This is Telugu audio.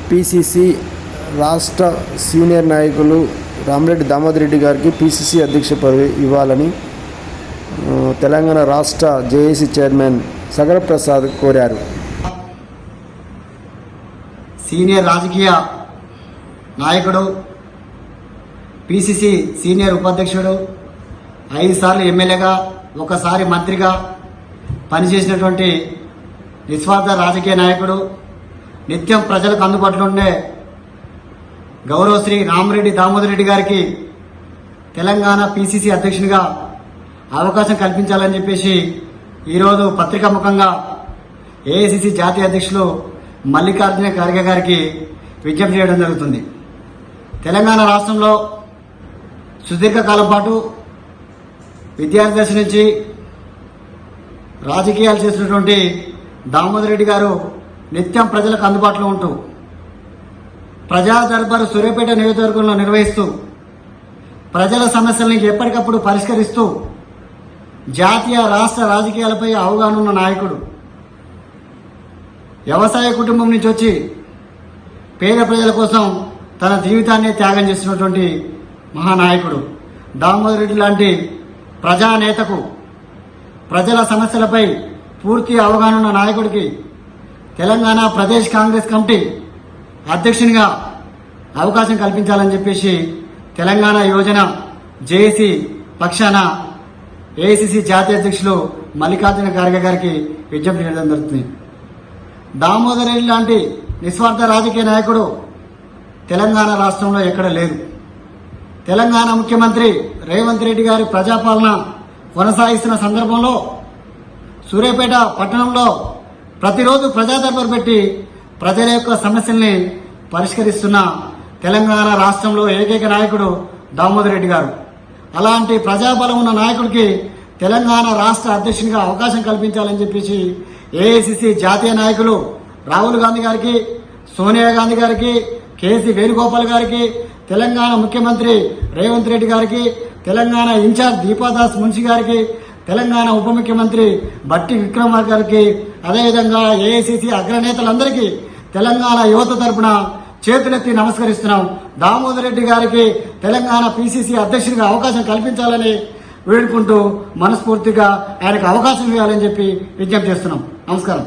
పిసిసి రాష్ట్ర సీనియర్ నాయకులు రామిరెడ్డి దామోదర్ రెడ్డి గారికి పిసిసి అధ్యక్ష పదవి ఇవ్వాలని తెలంగాణ రాష్ట్ర జేఏసీ చైర్మన్ సగర ప్రసాద్ కోరారు. సీనియర్ రాజకీయ నాయకుడు, పిసిసి సీనియర్ ఉపాధ్యక్షుడు, 5 సార్లు ఎమ్మెల్యేగా, 1 సారి మంత్రిగా పనిచేసినటువంటి నిస్వార్థ రాజకీయ నాయకుడు, నిత్యం ప్రజలకు అందుబాటులో ఉండే గౌరవశ్రీ రామిరెడ్డి దామోదర్ రెడ్డి గారికి తెలంగాణ పిసిసి అధ్యక్షునిగా అవకాశం కల్పించాలని చెప్పేసి ఈరోజు పత్రికాముఖంగా ఏఐసిసి జాతీయ అధ్యక్షులు మల్లికార్జున ఖర్గే గారికి విజ్ఞప్తి చేయడం జరుగుతుంది. తెలంగాణ రాష్ట్రంలో సుదీర్ఘకాలం పాటు విద్యార్థి దశ నుంచి రాజకీయాలు చేసినటువంటి దామోదర్ రెడ్డి గారు నిత్యం ప్రజలకు అందుబాటులో ఉంటూ ప్రజా దర్బారు సూర్యాపేట నియోజకవర్గంలో నిర్వహిస్తూ ప్రజల సమస్యలను ఎప్పటికప్పుడు పరిష్కరిస్తూ జాతీయ రాష్ట్ర రాజకీయాలపై అవగాహన ఉన్న నాయకుడు. వ్యవసాయ కుటుంబం నుంచి వచ్చి పేద ప్రజల కోసం తన జీవితాన్ని త్యాగం చేసినటువంటి మహానాయకుడు దామోదర్ రెడ్డి లాంటి ప్రజానేతకు, ప్రజల సమస్యలపై పూర్తి అవగాహన ఉన్న నాయకుడికి తెలంగాణ ప్రదేశ్ కాంగ్రెస్ కమిటీ అధ్యక్షునిగా అవకాశం కల్పించాలని చెప్పేసి తెలంగాణ యోజన జేఏసీ పక్షాన ఏఐసిసి జాతీయ అధ్యక్షులు మల్లికార్జున ఖర్గే గారికి విజ్ఞప్తి చేయడం జరుగుతుంది. దామోదర్ రెడ్డి లాంటి నిస్వార్థ రాజకీయ నాయకుడు తెలంగాణ రాష్ట్రంలో ఎక్కడ లేరు. తెలంగాణ ముఖ్యమంత్రి రేవంత్ రెడ్డి గారి ప్రజాపాలన కొనసాగిస్తున్న సందర్భంలో సూర్యాపేట పట్టణంలో ప్రతిరోజు ప్రజా దర్బారు పెట్టి ప్రజల యొక్క సమస్యల్ని పరిష్కరిస్తున్న తెలంగాణ రాష్ట్రంలో ఏకైక నాయకుడు దామోదర్ రెడ్డి గారు. అలాంటి ప్రజాబలం ఉన్న నాయకుడికి తెలంగాణ రాష్ట్ర అధ్యక్షునిగా అవకాశం కల్పించాలని చెప్పేసి ఏఐసిసి జాతీయ నాయకులు రాహుల్ గాంధీ గారికి, సోనియా గాంధీ గారికి, కేసీ వేణుగోపాల్ గారికి, తెలంగాణ ముఖ్యమంత్రి రేవంత్ రెడ్డి గారికి, తెలంగాణ ఇన్ఛార్జ్ దీపాదాస్ మున్షి గారికి, తెలంగాణ ఉప ముఖ్యమంత్రి బట్టి విక్రమార్క గారికి, అదేవిధంగా ఏఐసిసి అగ్రనేతలందరికీ తెలంగాణ యువత తరపున చేతులెత్తి నమస్కరిస్తున్నాం. దామోదర్ రెడ్డి గారికి తెలంగాణ పిసిసి అధ్యక్షుడిగా అవకాశం కల్పించాలని వేడుకుంటూ మనస్ఫూర్తిగా ఆయనకు అవకాశం ఇవ్వాలని చెప్పి విజ్ఞప్తి చేస్తున్నాం. నమస్కారం.